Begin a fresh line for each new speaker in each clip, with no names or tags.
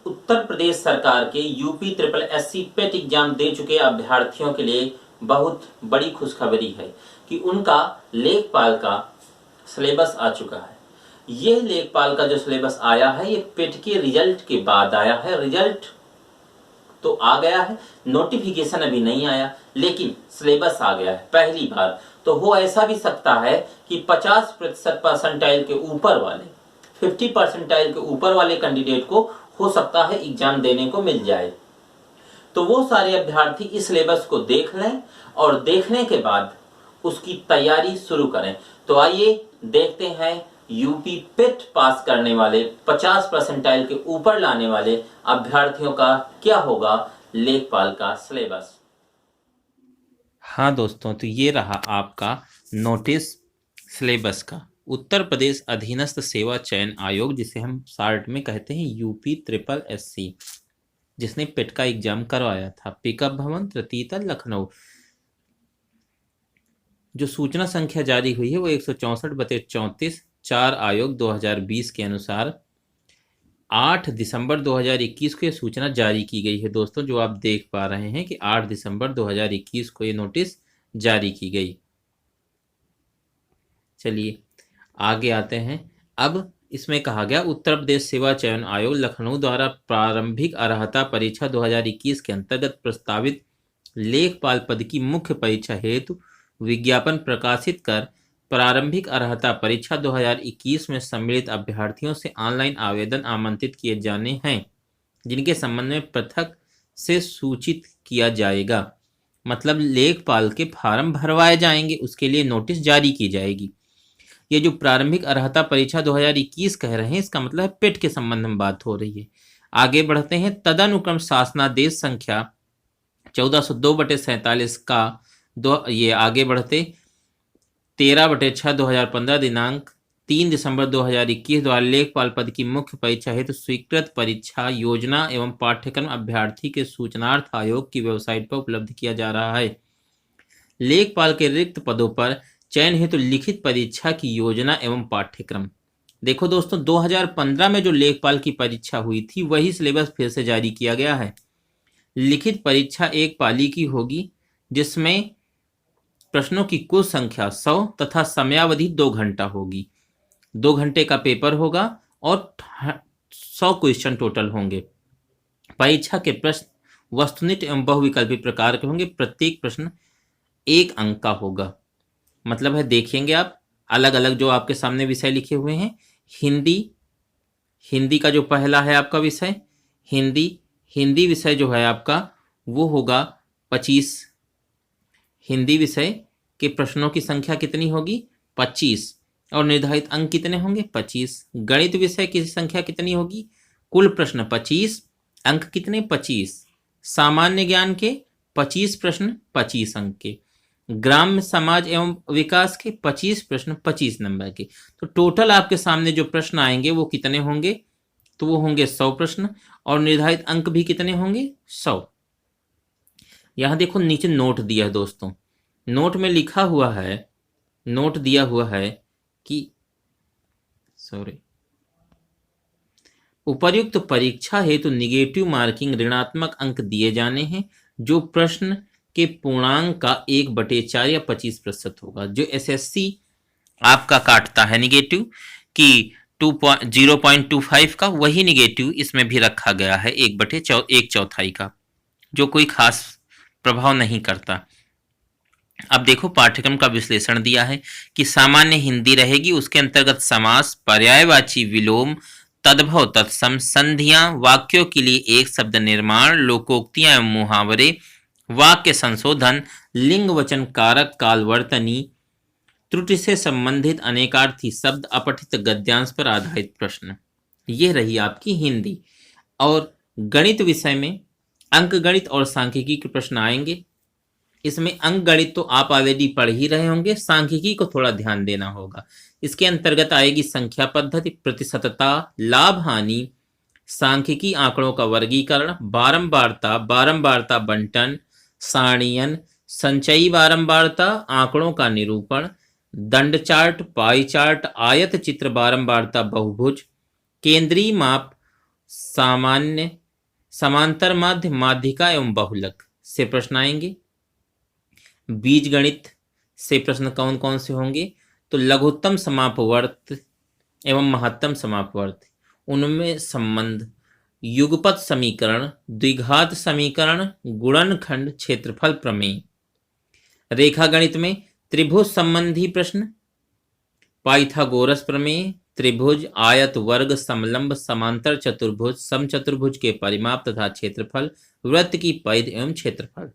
उत्तर प्रदेश सरकार के UP triple SC PET exam दे चुके अभ्यर्थियों के लिए बहुत बड़ी खुशखबरी है कि उनका लेखपाल का सिलेबस आ चुका है। यह लेखपाल का जो सिलेबस आया है ये पेट के रिजल्ट के बाद आया है। रिजल्ट तो आ गया है, नोटिफिकेशन अभी नहीं आया, लेकिन सिलेबस आ गया है पहली बार। तो हो ऐसा भी सकता है कि 50% परसेंटाइल के ऊपर वाले 50 परसेंटाइल के ऊपर वाले कैंडिडेट को हो सकता है एग्जाम देने को मिल जाए। तो वो सारे अभ्यर्थी इस सिलेबस को देख लें और देखने के बाद उसकी तैयारी शुरू करें। तो आइए देखते हैं यूपी पेट पास करने वाले 50 परसेंटाइल के ऊपर लाने वाले अभ्यर्थियों का क्या होगा लेखपाल का सिलेबस। हाँ दोस्तों, तो ये रहा आपका नोटिस सिलेबस का। उत्तर प्रदेश अधीनस्थ सेवा चयन आयोग, जिसे हम शॉर्ट में कहते हैं यूपी ट्रिपल एससी, जिसने पेट का एग्जाम करवाया था, पिकअप भवन, तृतीय तल, लखनऊ। जो सूचना संख्या जारी हुई है वो 164/34 4 आयोग 2020 के अनुसार 8 दिसंबर 2021 को ये सूचना जारी की गई है। दोस्तों, जो आप देख पा रहे हैं कि 8 दिसंबर 2021 को ये नोटिस जारी की गई। चलिए आगे आते हैं। अब इसमें कहा गया उत्तर प्रदेश सेवा चयन आयोग लखनऊ द्वारा प्रारंभिक अर्हता परीक्षा 2021 के अंतर्गत प्रस्तावित लेखपाल पद की मुख्य परीक्षा हेतु विज्ञापन प्रकाशित कर प्रारंभिक अर्हता परीक्षा 2021 में सम्मिलित अभ्यर्थियों से ऑनलाइन आवेदन आमंत्रित किए जाने हैं, जिनके संबंध में पृथक से सूचित किया जाएगा। मतलब लेखपाल के फार्म भरवाए जाएंगे, उसके लिए नोटिस जारी की जाएगी। ये जो प्रारंभिक अर्हता परीक्षा 2021 कह रहे हैं, इसका मतलब है पेट के संबंध में बात हो रही है। आगे बढ़ते हैं। तदनुक्रम शासनादेश संख्या 1402/47 का ये आगे बढ़ते 13/6/2015 दिनांक 3 दिसंबर 2021 द्वारा लेखपाल पद की मुख्य परीक्षा हेतु स्वीकृत परीक्षा योजना एवं पाठ्यक्रम अभ्यर्थी के सूचनार्थ आयोग की वेबसाइट पर उपलब्ध किया जा रहा है। लेखपाल के रिक्त पदों पर चयन हेतु लिखित परीक्षा की योजना एवं पाठ्यक्रम। देखो दोस्तों, 2015 में जो लेखपाल की परीक्षा हुई थी वही सिलेबस फिर से जारी किया गया है। लिखित परीक्षा एक पाली की होगी, जिसमें प्रश्नों की कुल संख्या 100 तथा समयावधि 2 घंटा होगी। 2 घंटे का पेपर होगा और 100 क्वेश्चन टोटल होंगे। परीक्षा के प्रश्न वस्तुनिष्ठ एवं बहुविकल्पी प्रकार के होंगे। प्रत्येक प्रश्न 1 अंक का होगा। मतलब है, देखेंगे आप अलग अलग जो आपके सामने विषय लिखे हुए हैं। हिंदी का जो पहला है आपका विषय हिंदी विषय जो है आपका वो होगा 25। हिंदी विषय के प्रश्नों की संख्या कितनी होगी? 25 और निर्धारित अंक कितने होंगे? 25। गणित विषय की संख्या कितनी होगी? कुल प्रश्न 25, अंक कितने? 25। सामान्य ज्ञान के 25 प्रश्न 25 अंक के। ग्राम्य समाज एवं विकास के 25 प्रश्न 25 नंबर के। तो टोटल आपके सामने जो प्रश्न आएंगे वो कितने होंगे? तो वो होंगे 100 प्रश्न और निर्धारित अंक भी कितने होंगे? 100। यहां देखो नीचे नोट दिया है दोस्तों। नोट में लिखा हुआ है, नोट दिया हुआ है कि उपर्युक्त परीक्षा हेतु निगेटिव मार्किंग ऋणात्मक अंक दिए जाने हैं, जो प्रश्न के पूर्णांक का 1/4 या 25% होगा। जो एसएससी आपका काटता है निगेटिव कि 0.25 का, वही निगेटिव इसमें भी रखा गया है 1/4 का, जो कोई खास प्रभाव नहीं करता। अब देखो पाठ्यक्रम का विश्लेषण दिया है कि सामान्य हिंदी रहेगी, उसके अंतर्गत समास, पर्यायवाची विलोम, तद्भव, तत्सम, संधियां, वाक्यों के लिए एक शब्द निर्माण, लोकोक्तियां एवं मुहावरे, वाक्य संशोधन, लिंग वचन कारक, कालवर्तनी, त्रुटि से संबंधित अनेकार्थी शब्द, अपठित गद्यांश पर आधारित प्रश्न। ये रही आपकी हिंदी। और गणित विषय में अंक गणित और सांख्यिकी के प्रश्न आएंगे। इसमें अंक गणित तो आप ऑलरेडी पढ़ ही रहे होंगे, सांख्यिकी को थोड़ा ध्यान देना होगा। इसके अंतर्गत आएगी संख्या पद्धति, प्रतिशतता, लाभ हानि, सांख्यिकी आंकड़ों का वर्गीकरण, बारंबारता बंटन, सारणीयन, संचयी बारंबारता, आंकड़ों का निरूपण, दंड चार्ट, पाई चार्ट, आयत चित्र बारंबारता बहुभुज, केंद्रीय माप, सामान्य, समांतर माध्य, माध्यिका एवं बहुलक से प्रश्न आएंगे। बीजगणित से प्रश्न कौन कौन से होंगे? तो लघुत्तम समापवर्त एवं महत्तम समापवर्त, उनमें संबंध, युगपत समीकरण, द्विघात समीकरण, गुणनखंड, क्षेत्रफल प्रमेय। रेखागणित में त्रिभुज संबंधी प्रश्न, पाइथागोरस प्रमेय, त्रिभुज, आयत, वर्ग, समलंब, समांतर चतुर्भुज, समचतुर्भुज के परिमाप तथा क्षेत्रफल, वृत्त की परिधि एवं क्षेत्रफल।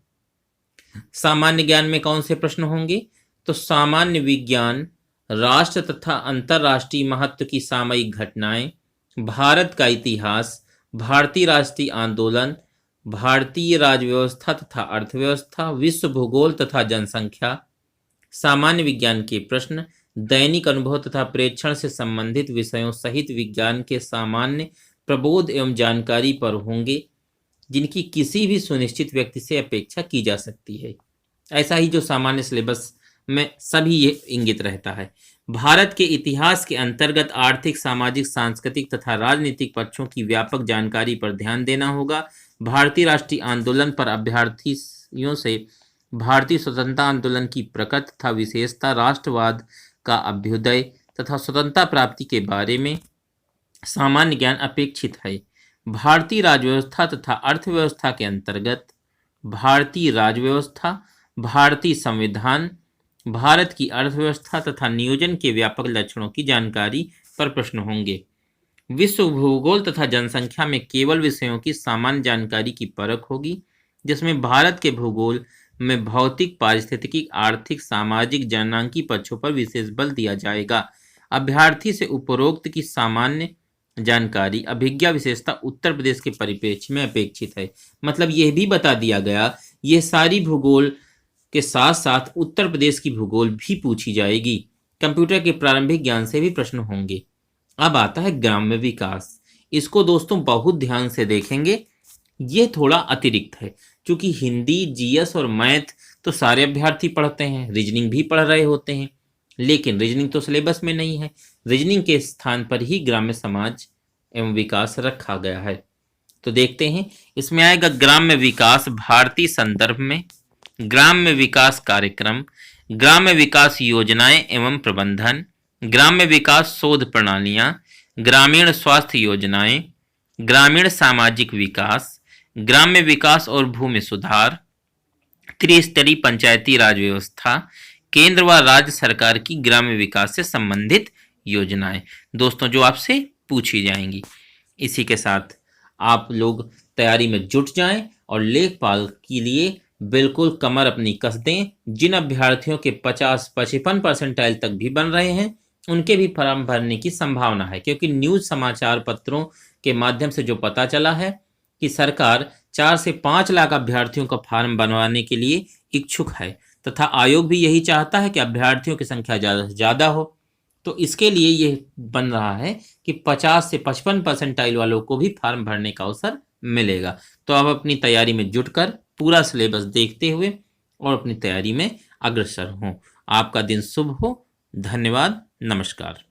सामान्य ज्ञान में कौन से प्रश्न होंगे? तो सामान्य विज्ञान, राष्ट्र तथा अंतरराष्ट्रीय महत्व की सामयिक घटनाएं, भारत का इतिहास, भारतीय राष्ट्रीय आंदोलन, भारतीय राजव्यवस्था तथा अर्थव्यवस्था, विश्व भूगोल तथा जनसंख्या। सामान्य विज्ञान के प्रश्न दैनिक अनुभव तथा प्रेक्षण से संबंधित विषयों सहित विज्ञान के सामान्य प्रबोध एवं जानकारी पर होंगे, जिनकी किसी भी सुनिश्चित व्यक्ति से अपेक्षा की जा सकती है। ऐसा ही जो सामान्य सिलेबस में सभी ये इंगित रहता है। भारत के इतिहास के अंतर्गत आर्थिक, सामाजिक, सांस्कृतिक तथा राजनीतिक पक्षों की व्यापक जानकारी पर ध्यान देना होगा। भारतीय राष्ट्रीय आंदोलन पर अभ्यर्थियों से भारतीय स्वतंत्रता आंदोलन की प्रकृति तथा विशेषता, राष्ट्रवाद का अभ्युदय तथा स्वतंत्रता प्राप्ति के बारे में सामान्य ज्ञान अपेक्षित है। भारतीय राजव्यवस्था तथा अर्थव्यवस्था के अंतर्गत भारतीय राजव्यवस्था, भारतीय संविधान, भारत की अर्थव्यवस्था तथा नियोजन के व्यापक लक्षणों की जानकारी पर प्रश्न होंगे। विश्व भूगोल तथा जनसंख्या में केवल विषयों की सामान्य जानकारी की परख होगी, जिसमें भारत के भूगोल में भौतिक, पारिस्थितिकी, आर्थिक, सामाजिक, जननांकी पक्षों पर विशेष बल दिया जाएगा। अभ्यर्थी से उपरोक्त की सामान्य जानकारी, अभिज्ञा विशेषता उत्तर प्रदेश के परिप्रेक्ष्य में अपेक्षित है। मतलब यह भी बता दिया गया, ये सारी भूगोल के साथ साथ उत्तर प्रदेश की भूगोल भी पूछी जाएगी। कंप्यूटर के प्रारंभिक ज्ञान से भी प्रश्न होंगे। अब आता है ग्राम्य विकास। इसको दोस्तों बहुत ध्यान से देखेंगे, ये थोड़ा अतिरिक्त है, क्योंकि हिंदी, जीएस और मैथ तो सारे अभ्यर्थी पढ़ते हैं, रीजनिंग भी पढ़ रहे होते हैं, लेकिन रीजनिंग तो सिलेबस में नहीं है। रीजनिंग के स्थान पर ही ग्राम्य समाज एवं विकास रखा गया है। तो देखते हैं, इसमें आएगा ग्राम्य विकास भारतीय संदर्भ में, ग्राम्य विकास कार्यक्रम, ग्राम्य विकास योजनाएं एवं प्रबंधन, ग्राम्य विकास शोध प्रणालियां, ग्रामीण स्वास्थ्य योजनाएं, ग्रामीण सामाजिक विकास, ग्राम्य विकास और भूमि सुधार, त्रिस्तरीय पंचायती राज व्यवस्था, केंद्र व राज्य सरकार की ग्राम्य विकास से संबंधित योजनाएं दोस्तों जो आपसे पूछी जाएंगी। इसी के साथ आप लोग तैयारी में जुट जाएं और लेखपाल के लिए बिल्कुल कमर अपनी कस दें। जिन अभ्यर्थियों के 50-55 परसेंटाइल तक भी बन रहे हैं, उनके भी फॉर्म भरने की संभावना है, क्योंकि न्यूज समाचार पत्रों के माध्यम से जो पता चला है कि सरकार 4 से 5 लाख अभ्यर्थियों का फॉर्म बनवाने के लिए इच्छुक है तथा आयोग भी यही चाहता है कि अभ्यर्थियों की संख्या ज़्यादा से ज़्यादा हो। तो इसके लिए ये बन रहा है कि 50 से 55 परसेंटाइल वालों को भी फॉर्म भरने का अवसर मिलेगा। तो अब अपनी तैयारी में जुटकर पूरा सिलेबस देखते हुए और अपनी तैयारी में अग्रसर हों। आपका दिन शुभ हो। धन्यवाद। नमस्कार।